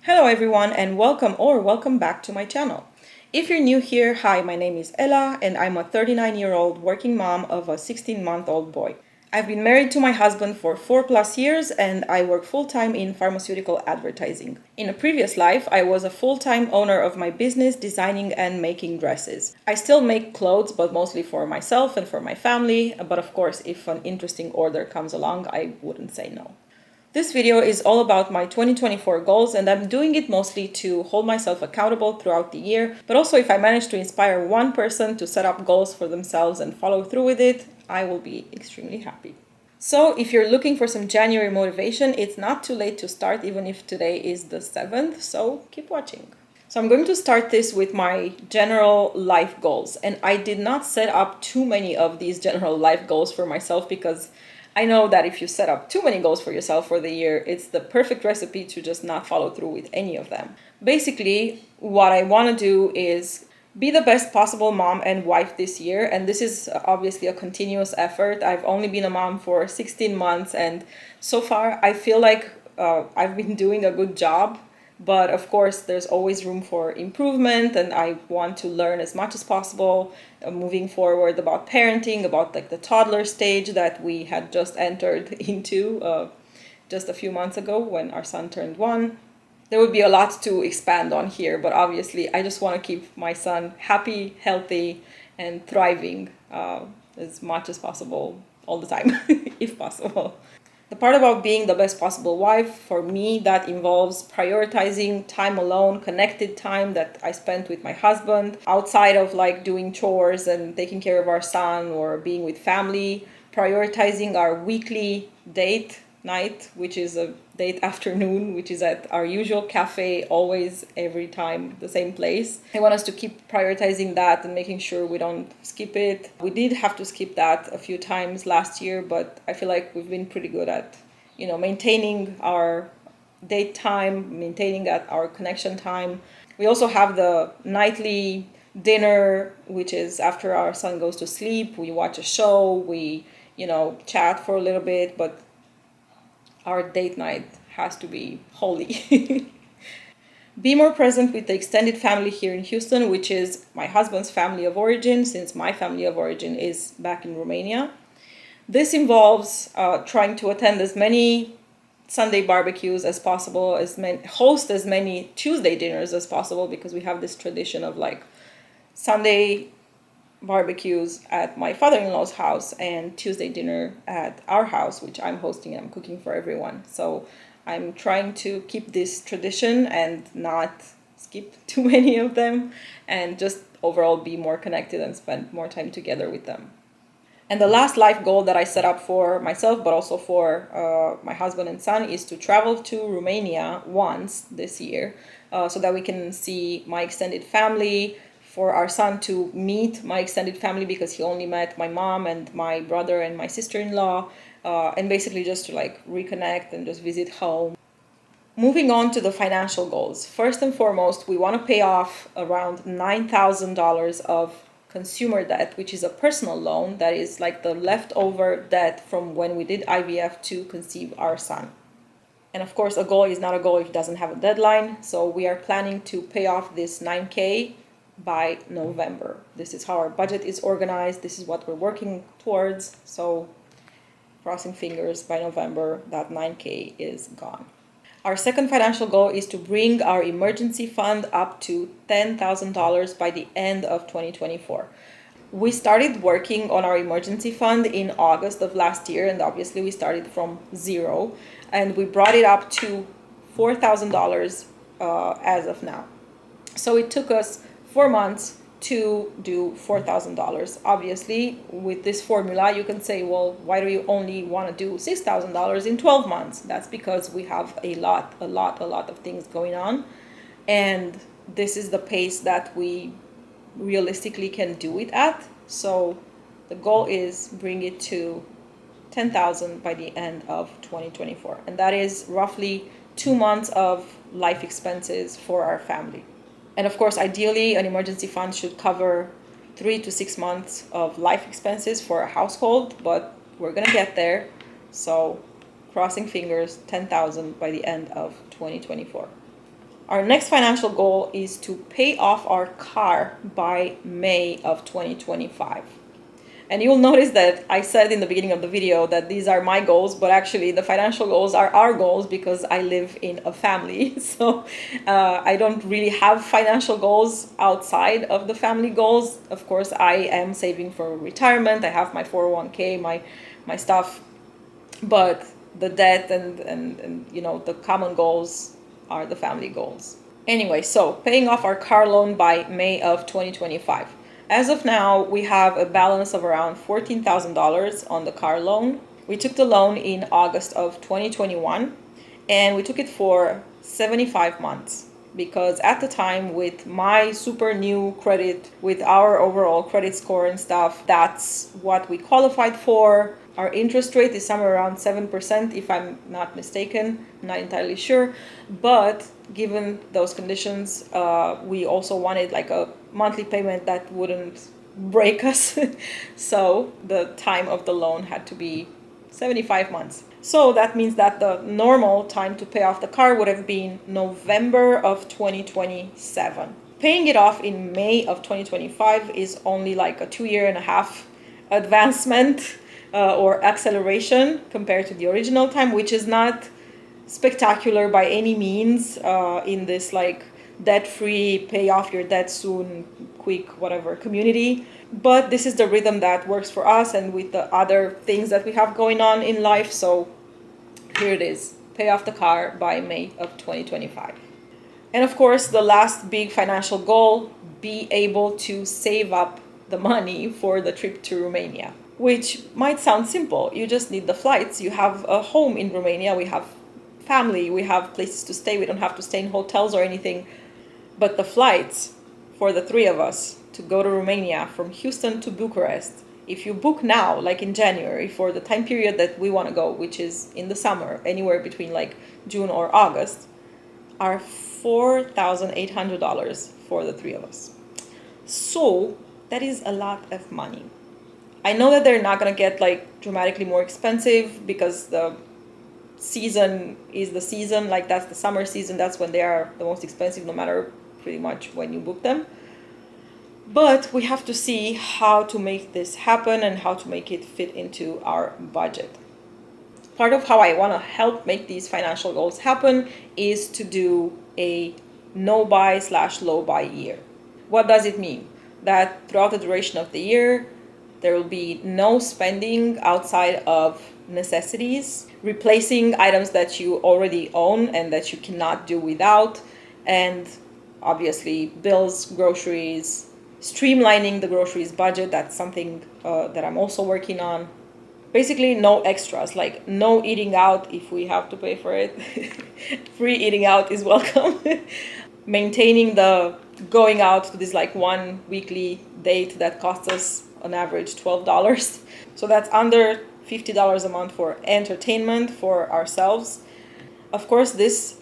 Hello everyone and welcome back to my channel. If you're new here, hi, my name is Ella and I'm a 39-year-old working mom of a 16-month-old boy. I've been married to my husband for 4+ years and I work full-time in pharmaceutical advertising. In a previous life, I was a full-time owner of my business designing and making dresses. I still make clothes, but mostly for myself and for my family, but of course, if an interesting order comes along, I wouldn't say no. This video is all about my 2024 goals, and I'm doing it mostly to hold myself accountable throughout the year, but also if I manage to inspire one person to set up goals for themselves and follow through with it, I will be extremely happy. So if you're looking for some January motivation, it's not too late to start even if today is the 7th, so keep watching. So I'm going to start this with my general life goals, and I did not set up too many of these general life goals for myself because I know that if you set up too many goals for yourself for the year, it's the perfect recipe to just not follow through with any of them. Basically, what I want to do is be the best possible mom and wife this year, and this is obviously a continuous effort. I've only been a mom for 16 months, and so far I feel like I've been doing a good job. But of course, there's always room for improvement, and I want to learn as much as possible moving forward about parenting, about like the toddler stage that we had just entered into just a few months ago when our son turned 1. There would be a lot to expand on here, but obviously I just want to keep my son happy, healthy, and thriving as much as possible all the time, if possible. The part about being the best possible wife, for me, that involves prioritizing time alone, connected time that I spent with my husband, outside of like doing chores and taking care of our son or being with family, prioritizing our weekly date night, which is a date afternoon, which is at our usual cafe, always, every time, the same place. I want us to keep prioritizing that and making sure we don't skip it. We did have to skip that a few times last year, but I feel like we've been pretty good at, maintaining our date time, maintaining our connection time. We also have the nightly dinner, which is after our son goes to sleep. We watch a show, we, chat for a little bit, but our date night has to be holy. Be more present with the extended family here in Houston, which is my husband's family of origin, since my family of origin is back in Romania. This involves trying to attend as many Sunday barbecues as possible, host as many Tuesday dinners as possible, because we have this tradition of like Sunday barbecues at my father-in-law's house and Tuesday dinner at our house, which I'm hosting and I'm cooking for everyone. So I'm trying to keep this tradition and not skip too many of them, and just overall be more connected and spend more time together with them. And the last life goal that I set up for myself, but also for my husband and son, is to travel to Romania once this year so that we can see my extended family, for our son to meet my extended family, because he only met my mom and my brother and my sister-in-law, and basically just to like reconnect and just visit home. Moving on to the financial goals. First and foremost, we want to pay off around $9,000 of consumer debt, which is a personal loan that is like the leftover debt from when we did IVF to conceive our son. And of course, a goal is not a goal if it doesn't have a deadline. So we are planning to pay off this $9K by November. This is how our budget is organized. This is what we're working towards. So crossing fingers, by November, that $9K is gone. Our second financial goal is to bring our emergency fund up to $10,000 by the end of 2024. We started working on our emergency fund in August of last year, and obviously we started from zero, and we brought it up to $4,000 as of now. So it took us 4 months to do $4,000. Obviously, with this formula, you can say, well, why do you only want to do $6,000 in 12 months? That's because we have a lot of things going on. And this is the pace that we realistically can do it at. So the goal is bring it to 10,000 by the end of 2024. And that is roughly 2 months of life expenses for our family. And of course, ideally, an emergency fund should cover 3 to 6 months of life expenses for a household, but we're going to get there. So crossing fingers, 10,000 by the end of 2024. Our next financial goal is to pay off our car by May of 2025. And you'll notice that I said in the beginning of the video that these are my goals, but actually the financial goals are our goals because I live in a family. So I don't really have financial goals outside of the family goals. Of course, I am saving for retirement. I have my 401k, my stuff, but the debt and you know, the common goals are the family goals. Anyway, so paying off our car loan by May of 2025. As of now, we have a balance of around $14,000 on the car loan. We took the loan in August of 2021 and we took it for 75 months because at the time, with my super new credit, with our overall credit score and stuff, that's what we qualified for. Our interest rate is somewhere around 7%, if I'm not mistaken. I'm not entirely sure. But given those conditions, we also wanted like a monthly payment that wouldn't break us. So the time of the loan had to be 75 months. So that means that the normal time to pay off the car would have been November of 2027. Paying it off in May of 2025 is only like a 2.5 year advancement or acceleration compared to the original time, which is not spectacular by any means in this like debt-free, pay off your debt soon, quick, whatever community. But this is the rhythm that works for us and with the other things that we have going on in life. So here it is, pay off the car by May of 2025. And of course, the last big financial goal, be able to save up the money for the trip to Romania, which might sound simple. You just need the flights. You have a home in Romania. We have family. We have places to stay. We don't have to stay in hotels or anything. But the flights for the three of us to go to Romania from Houston to Bucharest, if you book now, like in January, for the time period that we want to go, which is in the summer, anywhere between like June or August, are $4,800 for the three of us. So that is a lot of money. I know that they're not going to get like dramatically more expensive because the season is the season, like that's the summer season, that's when they are the most expensive no matter pretty much when you book them. But we have to see how to make this happen and how to make it fit into our budget. Part of how I want to help make these financial goals happen is to do a no buy / low buy year. What does it mean? That throughout the duration of the year, there will be no spending outside of necessities, replacing items that you already own and that you cannot do without, and obviously bills, groceries, streamlining the groceries budget. That's something that I'm also working on. Basically no extras, like no eating out if we have to pay for it. Free eating out is welcome. Maintaining the going out to this like one weekly date that costs us on average $12. So that's under $50 a month for entertainment for ourselves. Of course, this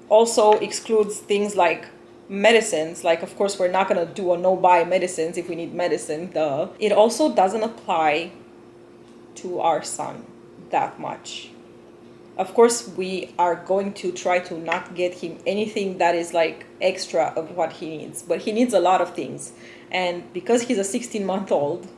also excludes things like medicines. Like, of course, we're not going to do a no-buy medicines if we need medicine. It also doesn't apply to our son that much. Of course, we are going to try to not get him anything that is like extra of what he needs, but he needs a lot of things. And because he's a 16-month-old,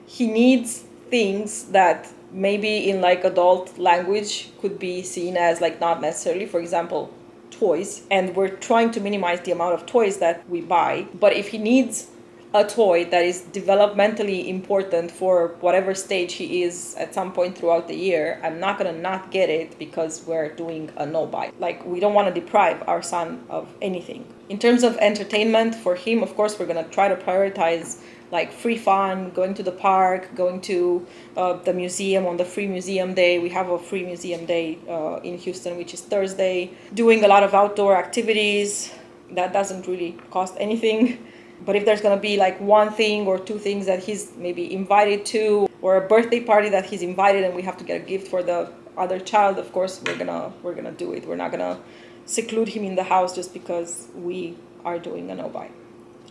he needs things that maybe in like adult language could be seen as like not necessarily, for example, toys. And we're trying to minimize the amount of toys that we buy. But if he needs a toy that is developmentally important for whatever stage he is at some point throughout the year, I'm not gonna not get it because we're doing a no-buy. Like, we don't want to deprive our son of anything. In terms of entertainment for him, of course, we're gonna try to prioritize like free fun, going to the park, going to the museum on the free museum day. We have a free museum day in Houston, which is Thursday. Doing a lot of outdoor activities. That doesn't really cost anything. But if there's going to be like one thing or two things that he's maybe invited to, or a birthday party that he's invited and we have to get a gift for the other child, of course we're gonna do it. We're not gonna seclude him in the house just because we are doing a no-buy.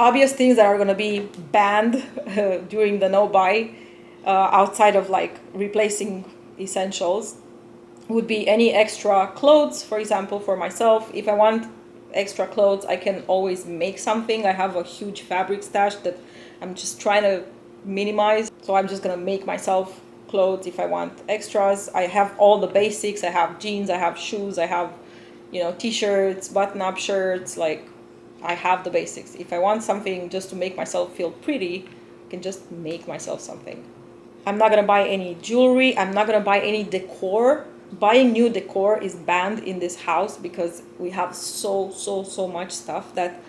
Obvious things that are going to be banned during the no-buy, outside of like replacing essentials, would be any extra clothes. For example, for myself, if I want extra clothes, I can always make something. I have a huge fabric stash that I'm just trying to minimize. So I'm just gonna make myself clothes if I want extras. I have all the basics. I have jeans, I have shoes, I have, t-shirts, button-up shirts. Like, I have the basics. If I want something just to make myself feel pretty, I can just make myself something. I'm not gonna buy any jewelry. I'm not gonna buy any decor. Buying new decor is banned in this house because we have so much stuff that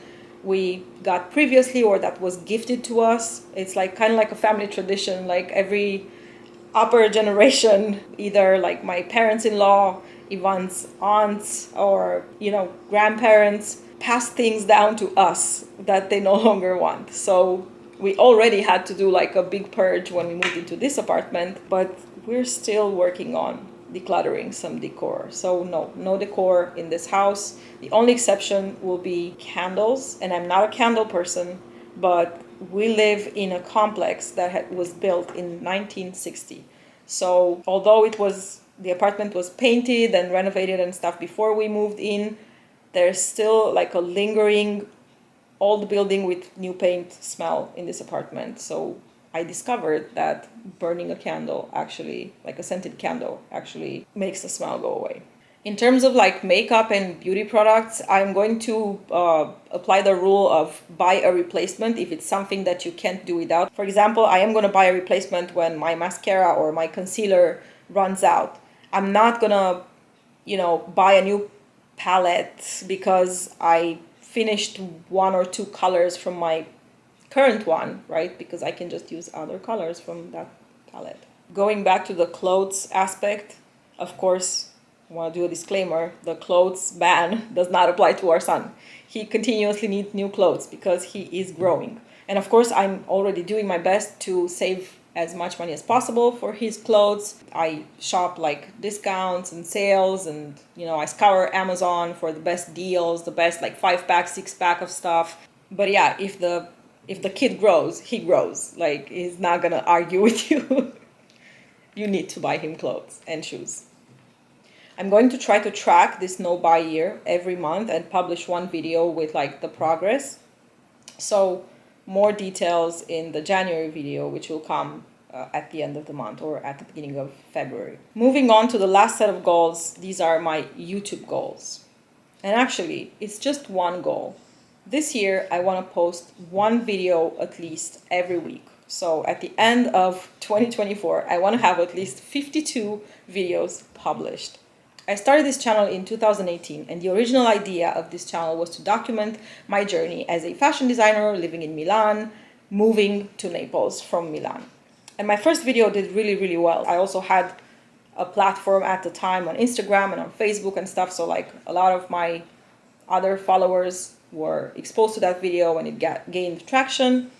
we got previously or that was gifted to us. It's like kind of like a family tradition. Like every upper generation, either like my parents-in-law, Ivan's aunts, or grandparents, pass things down to us that they no longer want. So we already had to do like a big purge when we moved into this apartment, but we're still working on decluttering some decor. So no decor in this house. The only exception will be candles, and I'm not a candle person, but we live in a complex that was built in 1960. So although the apartment was painted and renovated and stuff before we moved in, there's still like a lingering old building with new paint smell in this apartment. So I discovered that burning a candle actually, like a scented candle, actually makes the smell go away. In terms of like makeup and beauty products, I'm going to apply the rule of buy a replacement if it's something that you can't do without. For example, I am going to buy a replacement when my mascara or my concealer runs out. I'm not going to, buy a new palette because I finished one or two colors from my current one, right? Because I can just use other colors from that palette. Going back to the clothes aspect, of course, I want to do a disclaimer, the clothes ban does not apply to our son. He continuously needs new clothes because he is growing. And of course, I'm already doing my best to save as much money as possible for his clothes. I shop like discounts and sales, and I scour Amazon for the best deals, the best like 5-pack, 6-pack of stuff. But yeah, if the kid grows, he grows. Like, he's not gonna argue with you. You need to buy him clothes and shoes. I'm going to try to track this no buy year every month and publish one video with like the progress. So more details in the January video, which will come at the end of the month or at the beginning of February. Moving on to the last set of goals. These are my YouTube goals. And actually, it's just one goal. This year, I want to post one video at least every week. So at the end of 2024, I want to have at least 52 videos published. I started this channel in 2018, and the original idea of this channel was to document my journey as a fashion designer living in Milan, moving to Naples from Milan. And my first video did really well. I also had a platform at the time on Instagram and on Facebook and stuff, so like a lot of my other followers were exposed to that video and it gained traction.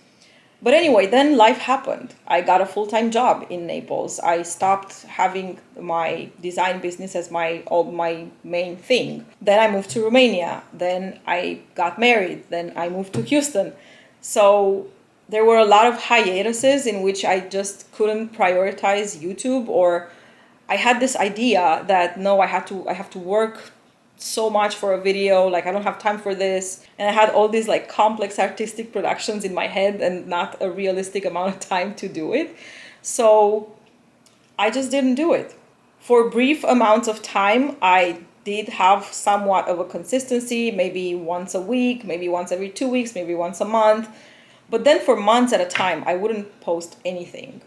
But anyway, then life happened. I got a full-time job in Naples. I stopped having my design business as my main thing. Then I moved to Romania. Then I got married. Then I moved to Houston. So there were a lot of hiatuses in which I just couldn't prioritize YouTube, or I had this idea that no, I have to work so much for a video, like I don't have time for this, and I had all these like complex artistic productions in my head and not a realistic amount of time to do it. So I just didn't do it. For brief amounts of time, I did have somewhat of a consistency, maybe once a week, maybe once every 2 weeks, maybe once a month. But then for months at a time, I wouldn't post anything.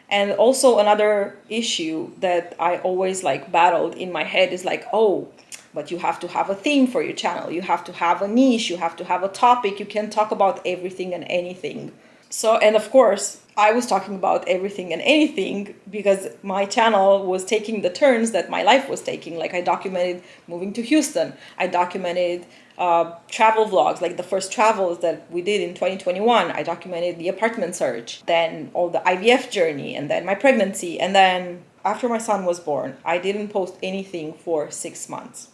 And also another issue that I always like battled in my head is like, oh, but you have to have a theme for your channel. You have to have a niche. You have to have a topic. You can talk about everything and anything. So, and of course, I was talking about everything and anything because my channel was taking the turns that my life was taking. Like I documented moving to Houston. I documented travel vlogs, like the first travels that we did in 2021. I documented the apartment search, then all the IVF journey, and then my pregnancy. And then after my son was born, I didn't post anything for 6 months.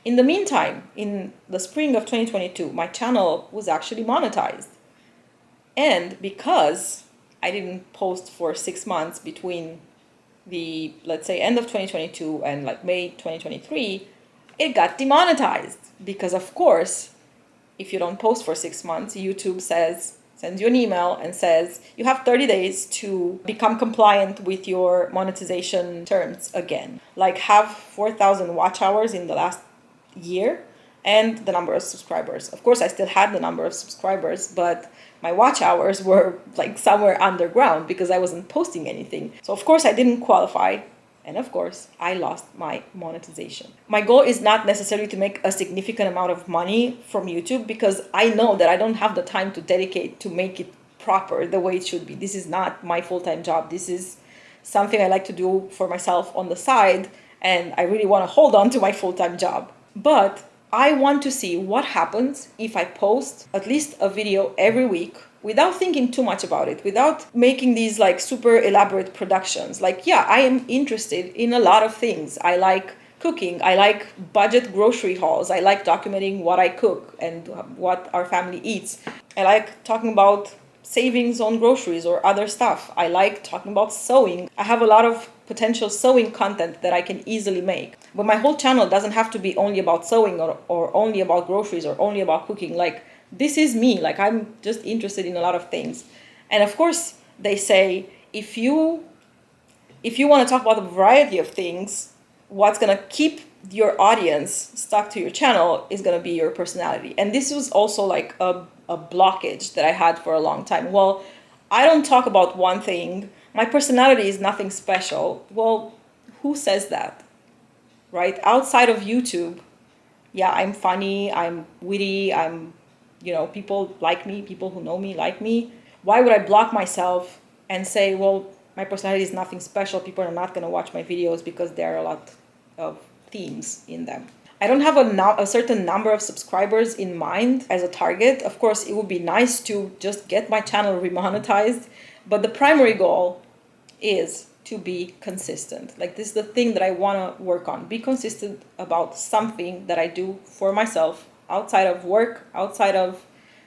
In the meantime, in the spring of 2022, my channel was actually monetized. And because I didn't post for 6 months between the, let's say, end of 2022 and like May 2023, it got demonetized because, of course, if you don't post for 6 months, YouTube sends you an email and says you have 30 days to become compliant with your monetization terms again. Like have 4,000 watch hours in the last year and the number of subscribers. Of course, I still had the number of subscribers, but my watch hours were like somewhere underground because I wasn't posting anything. So of course I didn't qualify. And of course, I lost my monetization. My goal is not necessarily to make a significant amount of money from YouTube because I know that I don't have the time to dedicate to make it proper the way it should be. This is not my full-time job. This is something I like to do for myself on the side, and I really want to hold on to my full-time job. But I want to see what happens if I post at least a video every week without thinking too much about it, without making these like super elaborate productions. Like, yeah, I am interested in a lot of things. I like cooking. I like budget grocery hauls. I like documenting what I cook and what our family eats. I like talking about savings on groceries or other stuff. I like talking about sewing. I have a lot of potential sewing content that I can easily make. But my whole channel doesn't have to be only about sewing or only about groceries or only about cooking. Like, this is me. Like, I'm just interested in a lot of things. And of course, they say if you want to talk about a variety of things, what's going to keep your audience stuck to your channel is going to be your personality. And this was also like a blockage that I had for a long time. Well, I don't talk about one thing. My personality is nothing special. Well, who says that? Right? Outside of YouTube, yeah, I'm funny, I'm witty, people like me, people who know me like me. Why would I block myself and say, well, my personality is nothing special, people are not going to watch my videos because there are a lot of themes in them. I don't have a certain number of subscribers in mind as a target. Of course, it would be nice to just get my channel remonetized, but the primary goal is to be consistent. Like, this is the thing that I want to work on. Be consistent about something that I do for myself outside of work, outside of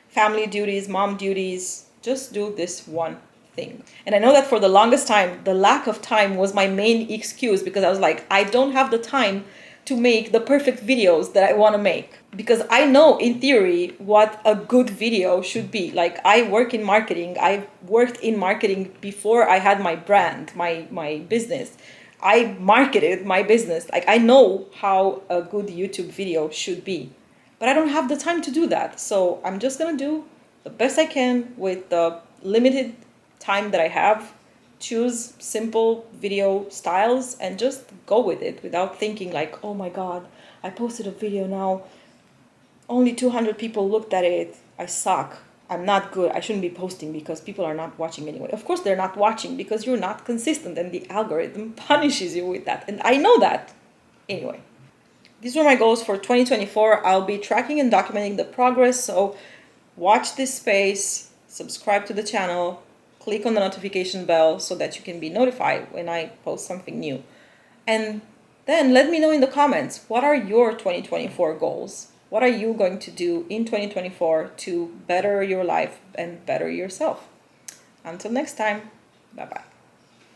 family duties, mom duties. Just do this one thing. And I know that for the longest time, the lack of time was my main excuse because I was like, I don't have the time to make the perfect videos that I want to make. Because I know in theory what a good video should be. Like, I work in marketing. I worked in marketing before I had my brand, my business. I marketed my business. Like, I know how a good YouTube video should be. But I don't have the time to do that. So I'm just going to do the best I can with the limited time that I have. Choose simple video styles and just go with it without thinking like, oh my God, I posted a video now. Only 200 people looked at it. I suck. I'm not good. I shouldn't be posting because people are not watching anyway. Of course, they're not watching because you're not consistent and the algorithm punishes you with that. And I know that. Anyway, these were my goals for 2024. I'll be tracking and documenting the progress. So watch this space, subscribe to the channel, click on the notification bell so that you can be notified when I post something new. And then let me know in the comments, what are your 2024 goals? What are you going to do in 2024 to better your life and better yourself? Until next time, bye-bye.